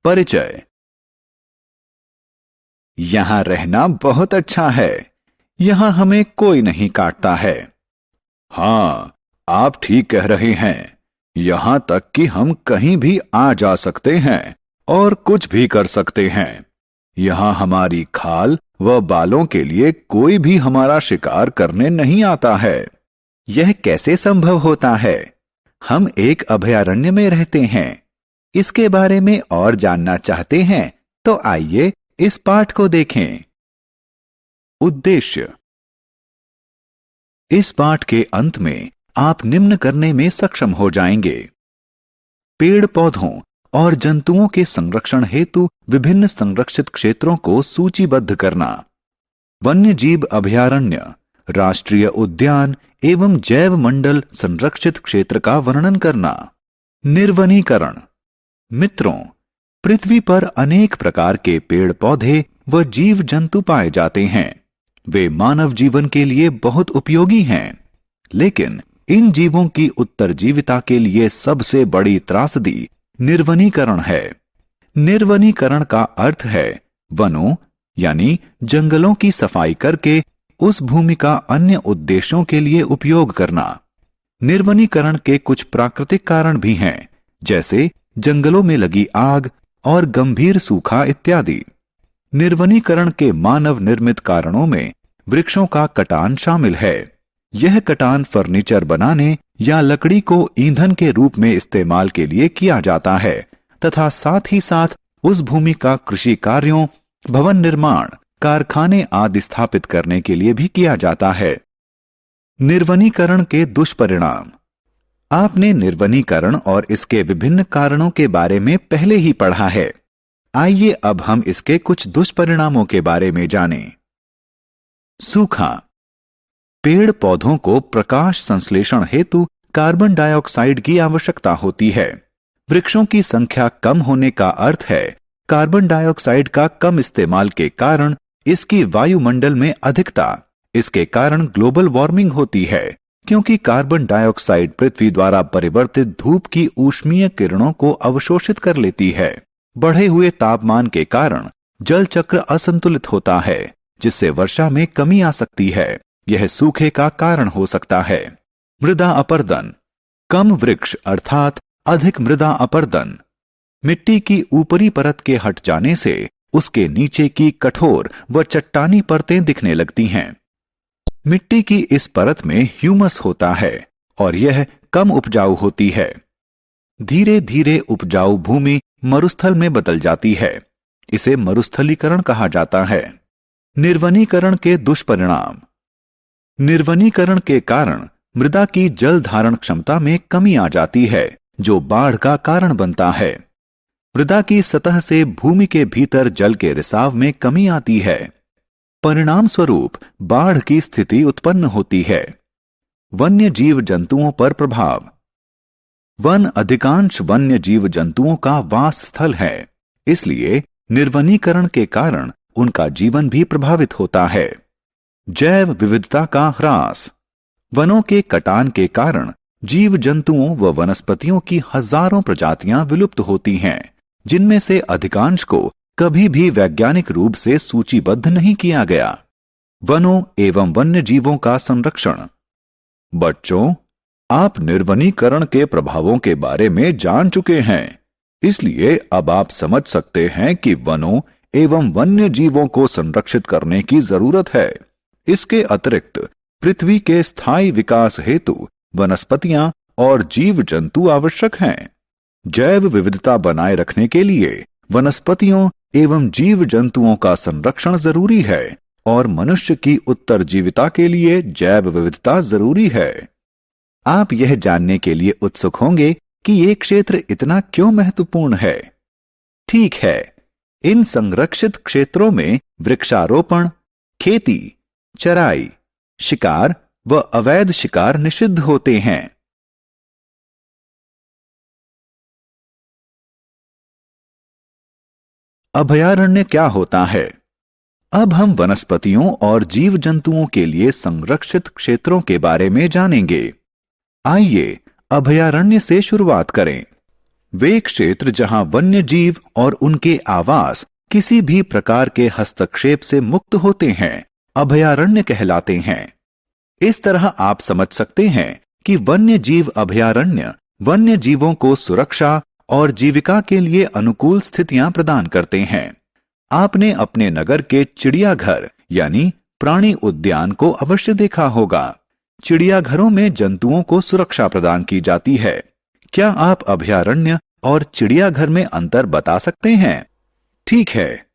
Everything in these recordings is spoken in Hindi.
परिचय। यहां रहना बहुत अच्छा है। यहां हमें कोई नहीं काटता है। हाँ, आप ठीक कह रहे हैं। यहां तक कि हम कहीं भी आ जा सकते हैं और कुछ भी कर सकते हैं। यहां हमारी खाल व बालों के लिए कोई भी हमारा शिकार करने नहीं आता है। यह कैसे संभव होता है? हम एक अभयारण्य में रहते हैं। इसके बारे में और जानना चाहते हैं तो आइए इस पाठ को देखें। उद्देश्य। इस पाठ के अंत में आप निम्न करने में सक्षम हो जाएंगे। पेड़ पौधों और जंतुओं के संरक्षण हेतु विभिन्न संरक्षित क्षेत्रों को सूचीबद्ध करना। वन्य जीव अभयारण्य, राष्ट्रीय उद्यान एवं जैव मंडल संरक्षित क्षेत्र का वर्णन करना। निर्वनीकरण। मित्रों, पृथ्वी पर अनेक प्रकार के पेड़ पौधे व जीव जंतु पाए जाते हैं। वे मानव जीवन के लिए बहुत उपयोगी हैं, लेकिन इन जीवों की उत्तरजीविता के लिए सबसे बड़ी त्रासदी निर्वनीकरण है। निर्वनीकरण का अर्थ है वनों यानी जंगलों की सफाई करके उस भूमि का अन्य उद्देश्यों के लिए उपयोग करना। निर्वनीकरण के कुछ प्राकृतिक कारण भी हैं, जैसे जंगलों में लगी आग और गंभीर सूखा इत्यादि। निर्वनीकरण के मानव निर्मित कारणों में वृक्षों का कटान शामिल है। यह कटान फर्नीचर बनाने या लकड़ी को ईंधन के रूप में इस्तेमाल के लिए किया जाता है तथा साथ ही साथ उस भूमि का कृषि कार्यों, भवन निर्माण, कारखाने आदि स्थापित करने के लिए भी किया जाता है। निर्वनीकरण के दुष्परिणाम। आपने निर्वनीकरण और इसके विभिन्न कारणों के बारे में पहले ही पढ़ा है। आइए अब हम इसके कुछ दुष्परिणामों के बारे में जानें। सूखा। पेड़ पौधों को प्रकाश संश्लेषण हेतु कार्बन डाइऑक्साइड की आवश्यकता होती है। वृक्षों की संख्या कम होने का अर्थ है कार्बन डाइऑक्साइड का कम इस्तेमाल के कारण इसकी वायुमंडल में अधिकता। इसके कारण ग्लोबल वार्मिंग होती है, क्योंकि कार्बन डाइऑक्साइड पृथ्वी द्वारा परिवर्तित धूप की ऊष्मीय किरणों को अवशोषित कर लेती है। बढ़े हुए तापमान के कारण जल चक्र असंतुलित होता है, जिससे वर्षा में कमी आ सकती है। यह सूखे का कारण हो सकता है। मृदा अपरदन। कम वृक्ष अर्थात अधिक मृदा अपरदन। मिट्टी की ऊपरी परत के हट जाने से उसके नीचे की कठोर व चट्टानी परतें दिखने लगती हैं। मिट्टी की इस परत में ह्यूमस होता है और यह कम उपजाऊ होती है। धीरे धीरे उपजाऊ भूमि मरुस्थल में बदल जाती है। इसे मरुस्थलीकरण कहा जाता है। निर्वनीकरण के दुष्परिणाम। निर्वनीकरण के कारण मृदा की जल धारण क्षमता में कमी आ जाती है, जो बाढ़ का कारण बनता है। मृदा की सतह से भूमि के भीतर जल के रिसाव में कमी आती है। परिणाम स्वरूप बाढ़ की स्थिति उत्पन्न होती है। वन्य जीव जंतुओं पर प्रभाव। वन अधिकांश वन्य जीव जंतुओं का वास स्थल है, इसलिए निर्वनीकरण के कारण उनका जीवन भी प्रभावित होता है। जैव विविधता का ह्रास। वनों के कटान के कारण जीव जंतुओं व वनस्पतियों की हजारों प्रजातियां विलुप्त होती हैं, जिनमें से अधिकांश को कभी भी वैज्ञानिक रूप से सूचीबद्ध नहीं किया गया। वनों एवं वन्य जीवों का संरक्षण। बच्चों, आप निर्वनीकरण के प्रभावों के बारे में जान चुके हैं, इसलिए अब आप समझ सकते हैं कि वनों एवं वन्य जीवों को संरक्षित करने की जरूरत है। इसके अतिरिक्त पृथ्वी के स्थायी विकास हेतु वनस्पतियां और जीव जंतु आवश्यक हैं। जैव विविधता बनाए रखने के लिए वनस्पतियों एवं जीव जंतुओं का संरक्षण जरूरी है और मनुष्य की उत्तरजीविता के लिए जैव विविधता जरूरी है। आप यह जानने के लिए उत्सुक होंगे कि ये क्षेत्र इतना क्यों महत्वपूर्ण है। ठीक है, इन संरक्षित क्षेत्रों में वृक्षारोपण, खेती, चराई, शिकार व अवैध शिकार निषिद्ध होते हैं। अभयारण्य क्या होता है? अब हम वनस्पतियों और जीव जंतुओं के लिए संरक्षित क्षेत्रों के बारे में जानेंगे। आइए अभयारण्य से शुरुआत करें। वे क्षेत्र जहां वन्य जीव और उनके आवास किसी भी प्रकार के हस्तक्षेप से मुक्त होते हैं अभयारण्य कहलाते हैं। इस तरह आप समझ सकते हैं कि वन्य जीव अभयारण्य वन्य जीवों को सुरक्षा और जीविका के लिए अनुकूल स्थितियां प्रदान करते हैं। आपने अपने नगर के चिड़ियाघर यानी प्राणी उद्यान को अवश्य देखा होगा। चिड़ियाघरों में जंतुओं को सुरक्षा प्रदान की जाती है। क्या आप अभयारण्य और चिड़ियाघर में अंतर बता सकते हैं? ठीक है,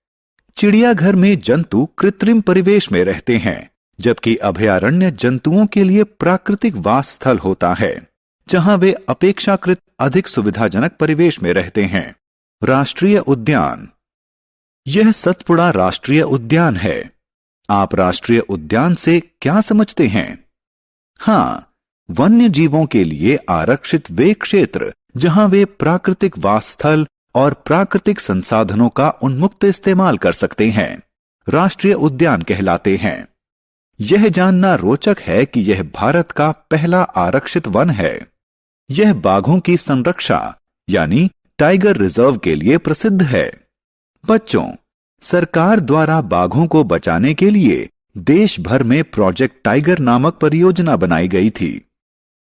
चिड़ियाघर में जंतु कृत्रिम परिवेश में रहते हैं, जबकि अभयारण्य जंतुओं के लिए प्राकृतिक वास स्थल होता है, जहां वे अपेक्षाकृत अधिक सुविधाजनक परिवेश में रहते हैं। राष्ट्रीय उद्यान। यह सतपुड़ा राष्ट्रीय उद्यान है। आप राष्ट्रीय उद्यान से क्या समझते हैं? हाँ, वन्य जीवों के लिए आरक्षित वे क्षेत्र जहां वे प्राकृतिक वास स्थल और प्राकृतिक संसाधनों का उन्मुक्त इस्तेमाल कर सकते हैं, राष्ट्रीय उद्यान कहलाते हैं। यह जानना रोचक है कि यह भारत का पहला आरक्षित वन है। यह बाघों की संरक्षा यानी टाइगर रिजर्व के लिए प्रसिद्ध है। बच्चों, सरकार द्वारा बाघों को बचाने के लिए देश भर में प्रोजेक्ट टाइगर नामक परियोजना बनाई गई थी।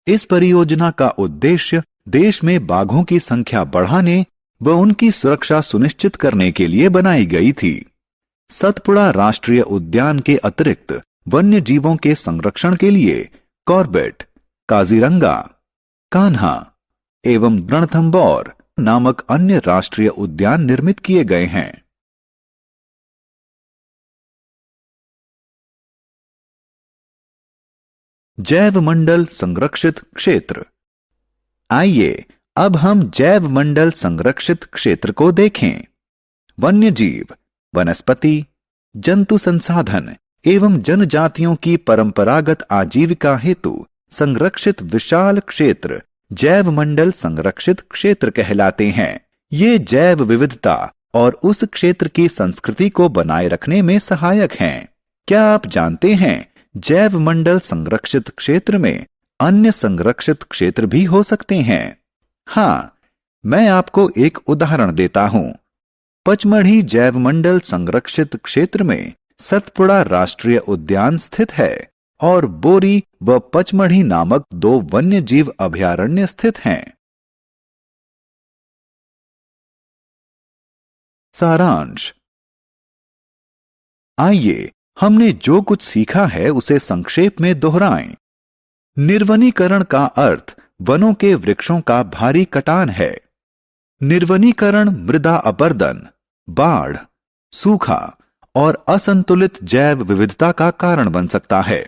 इस परियोजना का उद्देश्य देश में बाघों की संख्या बढ़ाने व उनकी सुरक्षा सुनिश्चित करने के लिए बनाई गई थी। सतपुड़ा राष्ट्रीय उद्यान के अतिरिक्त वन्य जीवों के संरक्षण के लिए कॉर्बेट, काजीरंगा, कान्हा एवं रणथंबोर नामक अन्य राष्ट्रीय उद्यान निर्मित किए गए हैं। जैव मंडल संरक्षित क्षेत्र। आइए अब हम जैव मंडल संरक्षित क्षेत्र को देखें। वन्य जीव, वनस्पति, जंतु संसाधन एवं जनजातियों की परंपरागत आजीविका हेतु संरक्षित विशाल क्षेत्र जैव मंडल संरक्षित क्षेत्र कहलाते हैं। ये जैव विविधता और उस क्षेत्र की संस्कृति को बनाए रखने में सहायक हैं। क्या आप जानते हैं, जैव मंडल संरक्षित क्षेत्र में अन्य संरक्षित क्षेत्र भी हो सकते हैं? हाँ, मैं आपको एक उदाहरण देता हूं। पचमढ़ी जैव मंडल संरक्षित क्षेत्र में सतपुड़ा राष्ट्रीय उद्यान स्थित है और बोरी व पचमढ़ी नामक 2 वन्य जीव अभयारण्य स्थित हैं। सारांश। आइए हमने जो कुछ सीखा है उसे संक्षेप में दोहराएं। निर्वनीकरण का अर्थ वनों के वृक्षों का भारी कटान है। निर्वनीकरण मृदा अपरदन, बाढ़, सूखा और असंतुलित जैव विविधता का कारण बन सकता है।